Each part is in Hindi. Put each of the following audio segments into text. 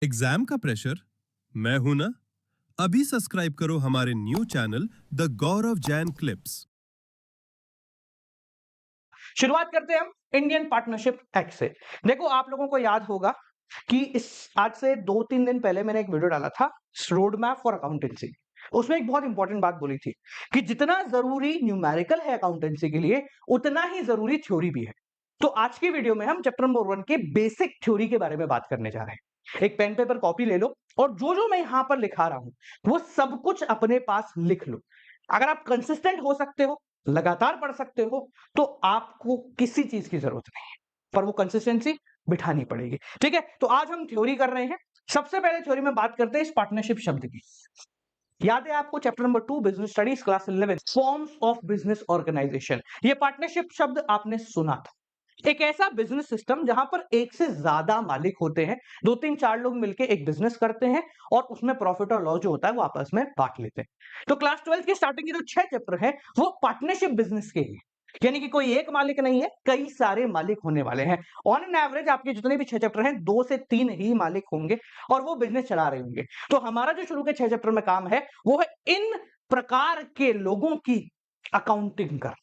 एग्जाम का प्रेशर? मैं हूं ना। अभी सब्सक्राइब करो हमारे new channel the Gaurav Jain clips. शुरुआत करते हैं हम इंडियन पार्टनरशिप एक्ट से। देखो, आप लोगों को याद होगा कि इस आज से 2-3 दिन पहले मैंने एक वीडियो डाला था, रोड मैप फॉर अकाउंटेंसी। उसमें एक बहुत इंपॉर्टेंट बात बोली थी कि जितना जरूरी न्यूमेरिकल है अकाउंटेंसी के लिए, उतना ही जरूरी थ्योरी भी है। तो आज की वीडियो में हम चैप्टर नंबर 1 के बेसिक थ्योरी के बारे में बात करने जा रहे हैं। एक पेन पेपर कॉपी ले लो और जो जो मैं यहां पर लिखा रहा हूं वो सब कुछ अपने पास लिख लो। अगर आप कंसिस्टेंट हो सकते हो, लगातार पढ़ सकते हो, तो आपको किसी चीज की जरूरत नहीं है, पर वो कंसिस्टेंसी बिठानी पड़ेगी। ठीक है, तो आज हम थ्योरी कर रहे हैं। सबसे पहले थ्योरी में बात करते हैं इस पार्टनरशिप शब्द की। याद है आपको chapter number 2 business studies class 11 forms of business organisation, ये पार्टनरशिप शब्द आपने सुना था। एक ऐसा बिजनेस सिस्टम जहां पर एक से ज्यादा मालिक होते हैं, 2-3-4 लोग मिलकर एक बिजनेस करते हैं और उसमें प्रॉफिट और लॉस जो होता है वो आपस में बांट लेते हैं। तो क्लास 12 की स्टार्टिंग के जो 6 चैप्टर है वो पार्टनरशिप बिजनेस के हैं, यानी कि कोई एक मालिक नहीं है, कई सारे मालिक होने वाले हैं। ऑन एन एवरेज आपके जितने भी 6 चैप्टर हैं 2 से 3 ही मालिक होंगे और वो बिजनेस चला रहे होंगे। तो हमारा जो शुरू के 6 चैप्टर में काम है वो है इन प्रकार के लोगों की अकाउंटिंग कर।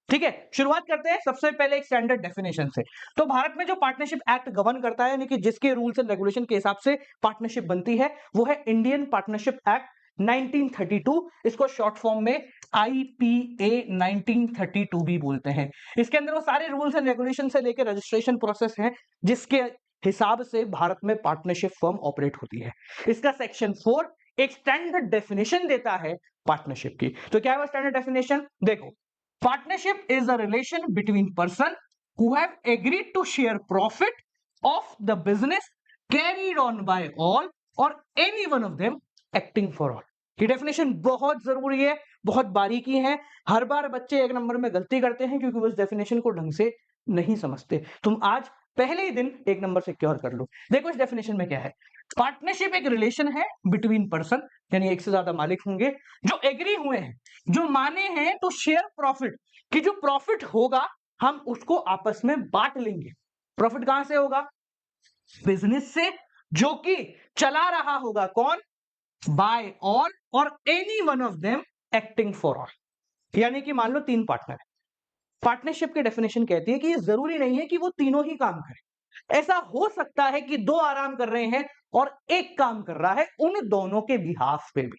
ठीक है, शुरुआत करते हैं सबसे पहले एक स्टैंडर्ड डेफिनेशन से। तो भारत में जो पार्टनरशिप एक्ट गवर्न करता है, यानी कि जिसके रूल्स एंड रेगुलेशन के हिसाब से पार्टनरशिप बनती है, वो है इंडियन पार्टनरशिप एक्ट 1932। इसको शॉर्ट फॉर्म में आईपीए 1932 भी बोलते हैं। इसके अंदर वो सारे रूल्स एंड रेगुलेशन से लेकर रजिस्ट्रेशन प्रोसेस है जिसके हिसाब से भारत में पार्टनरशिप फर्म ऑपरेट होती है। इसका सेक्शन 4 एक स्टैंडर्ड डेफिनेशन देता है पार्टनरशिप की। तो क्या है वो स्टैंडर्ड डेफिनेशन? देखो, partnership is a relation between person who have agreed to share profit of the business carried on by all or any one of them acting for all। ये डेफिनेशन बहुत जरूरी है, बहुत बारीकी है। हर बार बच्चे 1 नंबर में गलती करते हैं क्योंकि वो इस डेफिनेशन को ढंग से नहीं समझते। तुम आज पहले ही दिन 1 नंबर सिक्योर कर लो। देखो इस डेफिनेशन में क्या है। पार्टनरशिप एक रिलेशन है बिटवीन पर्सन, यानी एक से ज्यादा मालिक होंगे जो एग्री हुए हैं, जो माने हैं तो शेयर प्रॉफिट, कि जो प्रॉफिट होगा हम उसको आपस में बांट लेंगे। प्रॉफिट कहां से होगा? बिजनेस से, जो कि चला रहा होगा कौन? बाय ऑल और any one of them acting for all. यानी कि मान लो 3 पार्टनर है। पार्टनरशिप की डेफिनेशन कहती है कि ये जरूरी नहीं है कि वो तीनों ही काम करें। ऐसा हो सकता है कि 2 आराम कर रहे हैं और एक काम कर रहा है उन दोनों के बिहाफ पे भी।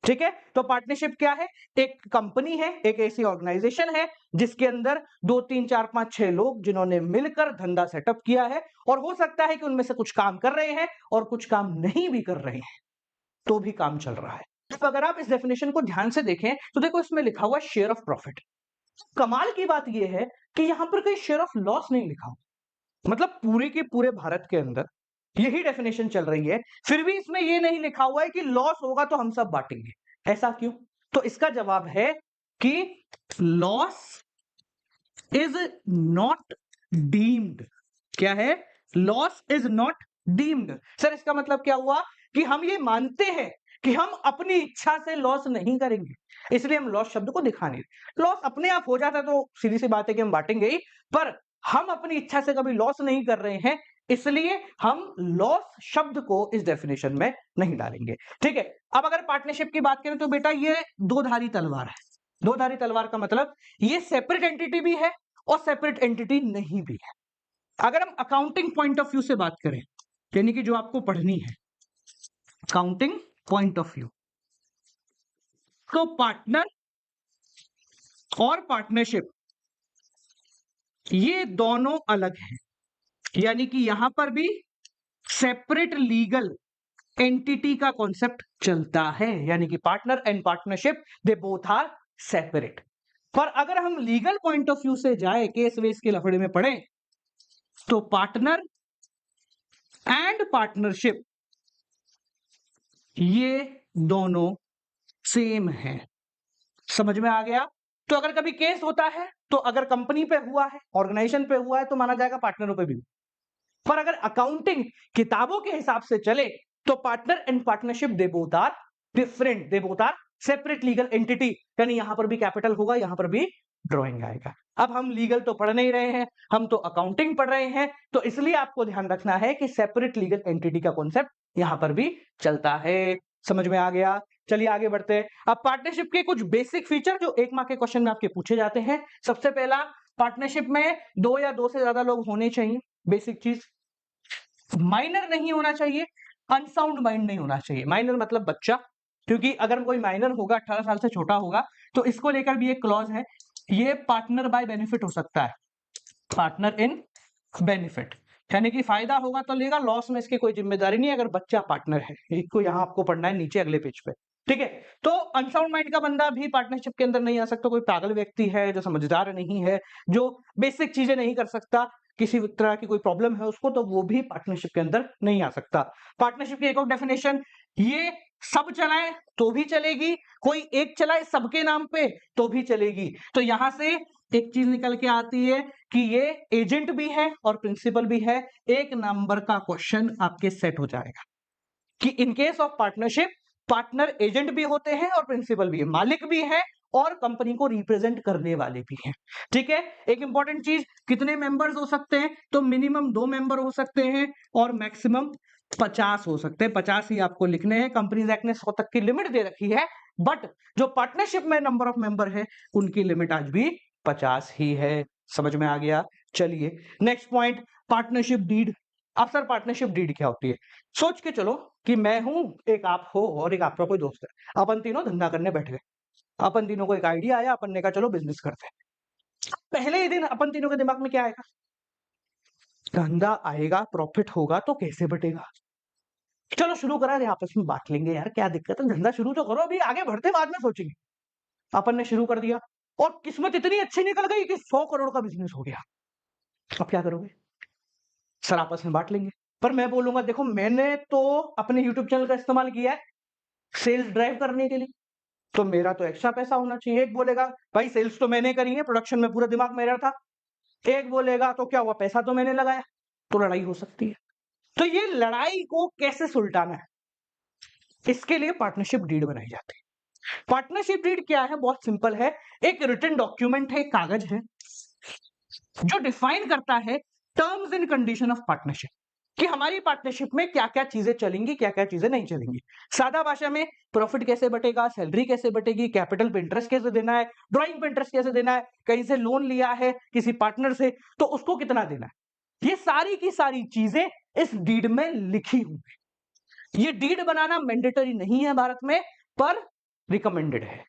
ठीक है, तो पार्टनरशिप क्या है? एक कंपनी है, एक ऐसी ऑर्गेनाइजेशन है जिसके अंदर 2-3-4-5-6 लोग जिन्होंने मिलकर धंधा सेटअप किया है, और हो सकता है कि उनमें से कुछ काम कर रहे हैं और कुछ काम नहीं भी कर रहे हैं, तो भी काम चल रहा है। तो अगर आप इस डेफिनेशन को ध्यान से देखें तो देखो इसमें लिखा हुआ शेयर ऑफ प्रॉफिट। कमाल की बात यह है कि यहां पर कोई शेयर ऑफ लॉस नहीं लिखा हुआ। मतलब पूरे के पूरे भारत के अंदर यही डेफिनेशन चल रही है, फिर भी इसमें यह नहीं लिखा हुआ है कि लॉस होगा तो हम सब बांटेंगे। ऐसा क्यों? तो इसका जवाब है कि लॉस इज नॉट डीम्ड। क्या है? Loss is not deemed. Sir इसका मतलब क्या हुआ कि हम ये मानते हैं कि हम अपनी इच्छा से लॉस नहीं करेंगे, इसलिए हम लॉस शब्द को दिखा नहीं रहे। लॉस अपने आप हो जाता तो सीधी सी बात है कि हम बांटेंगे ही, पर हम अपनी इच्छा से कभी लॉस नहीं कर रहे हैं, इसलिए हम लॉस शब्द को इस डेफिनेशन में नहीं डालेंगे। ठीक है, अब अगर पार्टनरशिप की बात करें तो बेटा ये दो धारी तलवार है। दो धारी तलवार का मतलब ये सेपरेट एंटिटी भी है और सेपरेट एंटिटी नहीं भी है। अगर हम अकाउंटिंग पॉइंट ऑफ व्यू से बात करें, यानी कि जो आपको पढ़नी है अकाउंटिंग पॉइंट ऑफ व्यू, तो पार्टनर और पार्टनरशिप ये दोनों अलग हैं, यानी कि यहां पर भी सेपरेट लीगल एंटिटी का कॉन्सेप्ट चलता है, यानी कि partner and partnership they both are separate. पर अगर हम लीगल पॉइंट ऑफ व्यू से जाए, केस वेस के लफड़े में पढ़े, तो पार्टनर एंड पार्टनरशिप ये दोनों सेम है। समझ में आ गया? तो अगर कभी केस होता है तो अगर कंपनी पे हुआ है, ऑर्गेनाइजेशन पे हुआ है, तो माना जाएगा पार्टनरों पे भी। पर अगर अकाउंटिंग किताबों के हिसाब से चले तो partner and partnership they both are different, they both are separate legal entity. यानी यहां पर भी कैपिटल होगा, यहां पर भी ड्रॉइंग आएगा। अब हम लीगल तो पढ़ नहीं रहे हैं, हम तो अकाउंटिंग पढ़ रहे हैं, तो इसलिए आपको ध्यान रखना है कि सेपरेट लीगल एंटिटी का कॉन्सेप्ट यहाँ पर भी चलता है। समझ में आ गया? चलिए आगे बढ़ते हैं। अब पार्टनरशिप के कुछ बेसिक फीचर जो 1 मार्क के क्वेश्चन में आपके पूछे जाते हैं। सबसे पहला, पार्टनरशिप में 2 या 2 से ज्यादा लोग होने चाहिए, बेसिक चीज। माइनर नहीं होना चाहिए, अनसाउंड माइंड नहीं होना चाहिए। माइनर मतलब बच्चा, क्योंकि अगर कोई माइनर होगा, 18 साल से छोटा होगा, तो इसको लेकर भी एक क्लॉज है, ये पार्टनर बाय बेनिफिट हो सकता है, पार्टनर इन बेनिफिट, यानी कि फायदा होगा तो लेगा, लॉस में इसकी कोई जिम्मेदारी नहीं है अगर बच्चा पार्टनर है। इसको यहां आपको पढ़ना है नीचे अगले पेज पे, ठीक है। तो अनसाउंड माइंड का बंदा भी पार्टनरशिप के अंदर नहीं आ सकता। कोई पागल व्यक्ति है जो समझदार नहीं है, जो बेसिक चीजें नहीं कर सकता, किसी तरह की कोई प्रॉब्लम है उसको, तो वो भी पार्टनरशिप के अंदर नहीं आ सकता। पार्टनरशिप की एक और डेफिनेशन, ये सब चलाए तो भी चलेगी, कोई एक चलाए सबके नाम पे तो भी चलेगी। तो यहां से एक चीज निकल के आती है कि ये एजेंट भी है और प्रिंसिपल भी है। 1 नंबर का क्वेश्चन आपके सेट हो जाएगा कि in case of partnership, partner agent भी होते हैं और प्रिंसिपल भी है, मालिक भी है और कंपनी को रिप्रेजेंट करने वाले भी हैं। ठीक है। एक इंपॉर्टेंट चीज, कितने मेंबर्स हो सकते हैं? तो मिनिमम 2 मेंबर हो सकते हैं और मैक्सिमम 50 हो सकते हैं। 50 ही आपको लिखने हैं। कंपनीज एक्ट ने 100 तक की लिमिट दे रखी है, बट जो पार्टनरशिप में नंबर ऑफ मेंबर है उनकी लिमिट आज भी 50 ही है। समझ में आ गया? चलिए नेक्स्ट पॉइंट, पार्टनरशिप डीड। अब सर पार्टनरशिप डीड क्या होती है? सोच के चलो कि मैं हूं, एक आप हो और एक आपका कोई दोस्त है, अपन तीनों धंधा करने बैठ गए। अपन तीनों को एक आइडिया आया, अपन ने कहा चलो बिजनेस करते हैं। पहले ही दिन अपन तीनों के दिमाग में क्या आएगा? धंधा आएगा, प्रॉफिट होगा तो कैसे बटेगा? चलो शुरू करा रहे, आपस में बांट लेंगे यार, क्या दिक्कत है, धंधा शुरू तो करो, अभी आगे बढ़ते बाद में सोचेंगे। अपन ने शुरू कर दिया और किस्मत इतनी अच्छी निकल गई कि 100 करोड़ का बिजनेस हो गया। अब क्या करोगे? सर आपस में बांट लेंगे। पर मैं बोलूंगा देखो, मैंने तो अपने यूट्यूब चैनल का इस्तेमाल किया है सेल्स ड्राइव करने के लिए, तो मेरा तो एक्स्ट्रा पैसा होना चाहिए। एक बोलेगा भाई सेल्स तो मैंने करी है, प्रोडक्शन में पूरा दिमाग मेरा था। एक बोलेगा तो क्या हुआ, पैसा तो मैंने लगाया। तो लड़ाई हो सकती है। तो ये लड़ाई को कैसे सुलटाना है, इसके लिए पार्टनरशिप डीड बनाई जाती है। पार्टनरशिप डीड क्या है? बहुत सिंपल है, एक रिटन डॉक्यूमेंट है, एक कागज है जो डिफाइन करता है terms and condition of partnership, कि हमारी पार्टनरशिप में क्या क्या चीजें चलेंगी, क्या क्या चीजें नहीं चलेंगी। सादा भाषा में, प्रॉफिट कैसे बटेगा, सैलरी कैसे बटेगी, कैपिटल पे इंटरेस्ट कैसे देना है, ड्राइंग पे इंटरेस्ट कैसे देना है, कहीं से लोन लिया है किसी पार्टनर से तो उसको कितना देना है, ये सारी की सारी चीजें इस डीड में लिखी हुई। ये डीड बनाना मैंडेटरी नहीं है भारत में, पर रिकमेंडेड है।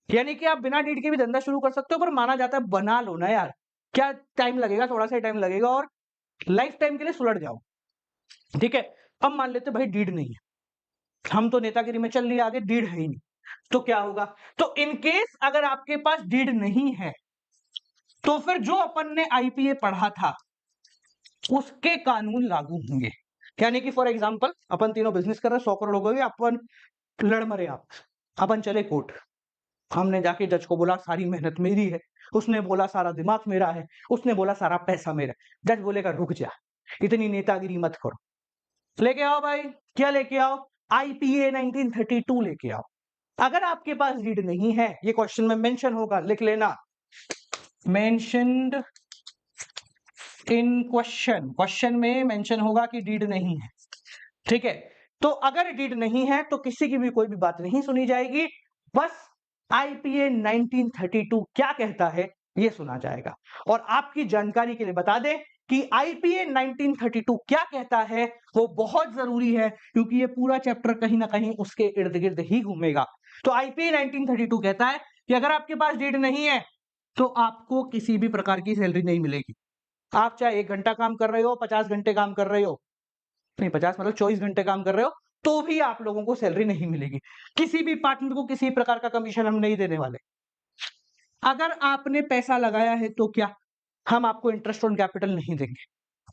यानी कि आप बिना डीड के भी धंधा शुरू कर सकते हो, पर माना जाता है बना लो ना यार, क्या टाइम लगेगा, थोड़ा सा टाइम लगेगा और लाइफ टाइम के लिए सुलट जाओ। ठीक है। अब मान लेते भाई डीड नहीं है, हम तो नेतागिरी में चल लिए आगे, डीड है ही नहीं, तो क्या होगा? तो इनकेस अगर आपके पास डीड नहीं है तो फिर जो अपन ने आईपीए पढ़ा था उसके कानून लागू होंगे। यानी कि फॉर एग्जांपल अपन तीनों बिजनेस कर रहे हैं, 100 करोड़ हो गए, अपन लड़ मरे, आप अपन चले कोर्ट, हमने जाके जज को बोला सारी मेहनत मेरी है, उसने बोला सारा दिमाग मेरा है, उसने बोला सारा पैसा मेरा है। जज बोलेगा रुक जा, इतनी नेतागिरी मत करो, लेके आओ भाई, क्या लेके आओ? आईपीए 1932 लेके आओ। अगर आपके पास डीड नहीं है, ये क्वेश्चन में मेंशन होगा, लिख लेना, मेंशनड इन क्वेश्चन, क्वेश्चन में मेंशन होगा कि डीड नहीं है। ठीक है। तो अगर डीड नहीं है तो किसी की भी कोई भी बात नहीं सुनी जाएगी, बस आईपीए 1932 क्या कहता है ये सुना जाएगा। और आपकी जानकारी के लिए बता दें कि आईपीए 1932 क्या कहता है, वो बहुत जरूरी है, क्योंकि ये पूरा चैप्टर कहीं ना कहीं उसके इर्द गिर्द ही घूमेगा। तो आईपीए 1932 कहता है कि अगर आपके पास डीड नहीं है तो आपको किसी भी प्रकार की सैलरी नहीं मिलेगी। आप चाहे 1 घंटा काम कर रहे हो, 50 घंटे काम कर रहे हो, नहीं 50 मतलब 24 घंटे काम कर रहे हो, तो भी आप लोगों को सैलरी नहीं मिलेगी। किसी भी पार्टनर को किसी प्रकार का कमीशन हम नहीं देने वाले। अगर आपने पैसा लगाया है तो क्या, हम आपको इंटरेस्ट ऑन कैपिटल नहीं देंगे।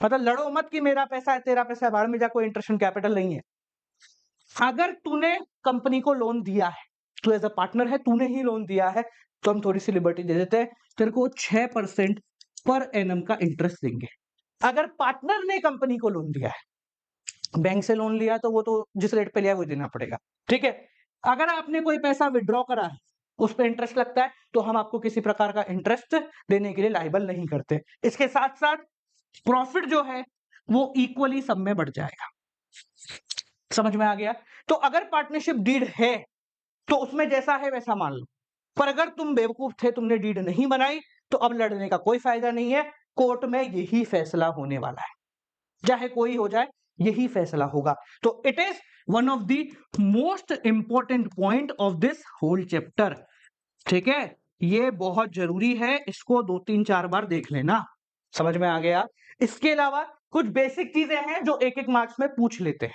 मतलब लड़ो मत कि मेरा पैसा है तेरा पैसा है, भाड़ में जा, कोई इंटरेस्ट ऑन कैपिटल नहीं है। अगर तूने कंपनी को लोन दिया है, तू एज अ पार्टनर है, तूने ही लोन दिया है, तो हम थोड़ी सी लिबर्टी दे देते हैं, तेरे को 6% पर एनम का इंटरेस्ट देंगे। अगर पार्टनर ने कंपनी को लोन दिया है, बैंक से लोन लिया तो वो तो जिस रेट पे लिया वो देना पड़ेगा। ठीक है। अगर आपने कोई पैसा विड्रॉ करा है, उस पर इंटरेस्ट लगता है, तो हम आपको किसी प्रकार का इंटरेस्ट देने के लिए लायबल नहीं करते। इसके साथ साथ प्रॉफिट जो है वो इक्वली सब में बढ़ जाएगा। समझ में आ गया? तो अगर पार्टनरशिप डीड है तो उसमें जैसा है वैसा मान लो, पर अगर तुम बेवकूफ थे, तुमने डीड नहीं बनाई, तो अब लड़ने का कोई फायदा नहीं है। कोर्ट में यही फैसला होने वाला है, चाहे कोई हो जाए, यही फैसला होगा। तो it is one of the most important point of this whole chapter. ठीक है, ये बहुत जरूरी है, इसको 2-3-4 बार देख लेना। समझ में आ गया? इसके अलावा कुछ बेसिक चीजें हैं जो एक एक मार्क्स में पूछ लेते हैं,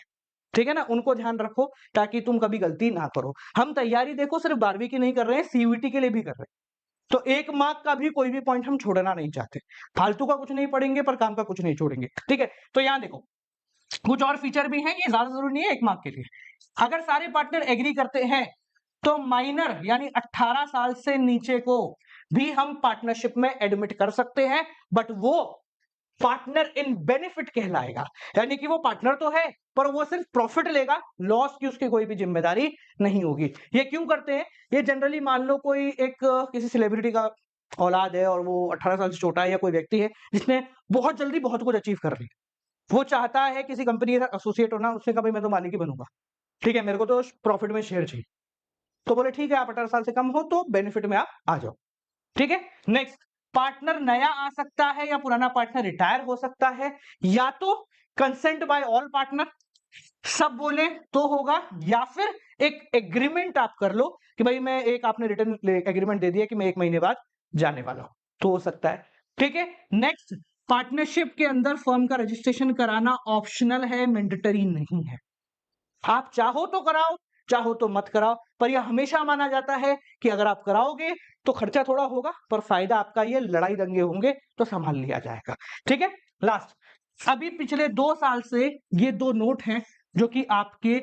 ठीक है ना, उनको ध्यान रखो ताकि तुम कभी गलती ना करो। हम तैयारी देखो सिर्फ 12वीं की नहीं कर रहे हैं, सीयूईटी के लिए भी कर रहे हैं। तो 1 मार्क का भी कोई भी पॉइंट हम छोड़ना नहीं चाहते। फालतू का कुछ नहीं पढ़ेंगे पर काम का कुछ नहीं छोड़ेंगे, ठीक है? तो यहां देखो, कुछ और फीचर भी हैं, ये ज्यादा जरूरी नहीं है 1 मार्क के लिए। अगर सारे पार्टनर एग्री करते हैं तो माइनर यानी 18 साल से नीचे को भी हम पार्टनरशिप में एडमिट कर सकते हैं, बट वो पार्टनर इन बेनिफिट कहलाएगा। यानी कि वो पार्टनर तो है पर वो सिर्फ प्रॉफिट लेगा, लॉस की उसकी कोई भी जिम्मेदारी नहीं होगी। ये क्यों करते हैं? ये जनरली मान लो कोई एक किसी सेलिब्रिटी का औलाद है और वो 18 साल से छोटा है, या कोई व्यक्ति है जिसने बहुत जल्दी बहुत कुछ अचीव कर लिया, वो चाहता है किसी कंपनी के साथ एसोसिएट होना, उसने कहा भाई मैं तो मालिक ही बनूंगा, ठीक है, मेरे को तो प्रॉफिट में शेयर चाहिए। तो बोले ठीक है, आप 18 साल से कम हो तो बेनिफिट में आप आ जाओ, ठीक है। नेक्स्ट, पार्टनर नया आ सकता है या पुराना पार्टनर रिटायर हो सकता है, या तो कंसेंट बाय ऑल पार्टनर, सब बोले तो होगा, या फिर एक एग्रीमेंट आप कर लो कि भाई मैं एक, आपने रिटर्न एग्रीमेंट दे दिया कि मैं 1 महीने बाद जाने वाला हूं, तो हो सकता है, ठीक है। नेक्स्ट, पार्टनरशिप के अंदर फर्म का रजिस्ट्रेशन कराना ऑप्शनल है, मैंडेटरी नहीं है। आप चाहो तो कराओ, चाहो तो मत कराओ, पर यह हमेशा माना जाता है कि अगर आप कराओगे तो खर्चा थोड़ा होगा पर फायदा आपका, ये लड़ाई दंगे होंगे तो संभाल लिया जाएगा, ठीक है। लास्ट, अभी पिछले 2 साल से ये 2 नोट हैं जो कि आपके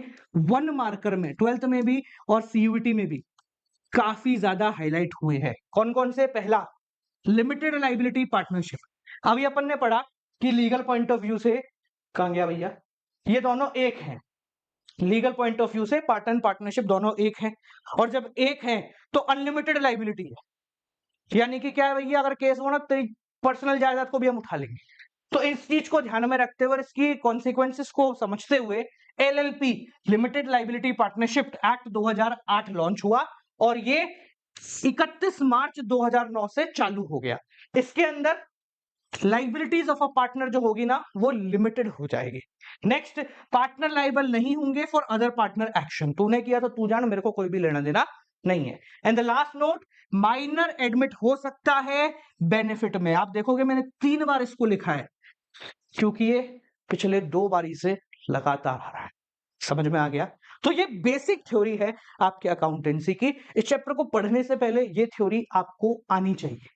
1 मार्कर में 12th में भी और सीयूईटी में भी काफी ज्यादा हाईलाइट हुए हैं। कौन कौन से? पहला, लिमिटेड लाइबिलिटी पार्टनरशिप। अभी अपन ने पढ़ा कि लीगल पॉइंट ऑफ व्यू से, कहां गया भैया, ये दोनों एक हैं। लीगल पॉइंट ऑफ व्यू से पार्टनर पार्टनरशिप दोनों एक हैं, और जब एक हैं तो अनलिमिटेड लाइबिलिटी है। यानी कि क्या है भैया, अगर केस हो ना, तेरी पर्सनल जायदाद को भी हम उठा लेंगे। तो इस चीज को ध्यान में रखते हुए और इसकी कॉन्सिक्वेंसेस को समझते हुए LLP, limited liability partnership act 2008 launch हुआ, और ये 31 मार्च 2009 से चालू हो गया। इसके अंदर लाइबिलिटीज ऑफ अ पार्टनर जो होगी ना, वो लिमिटेड हो जाएगी। नेक्स्ट, पार्टनर लाइबल नहीं होंगे फॉर अदर पार्टनर एक्शन। तूने किया तो तू जान, मेरे को कोई भी लेना देना नहीं है। And the last note, minor admit हो सकता है बेनिफिट में। आप देखोगे मैंने 3 बार इसको लिखा है क्योंकि ये पिछले 2 बारी से लगातार आ रहा है। समझ में आ गया? तो ये बेसिक थ्योरी है आपके अकाउंटेंसी की। इस चैप्टर को पढ़ने से पहले ये थ्योरी आपको आनी चाहिए।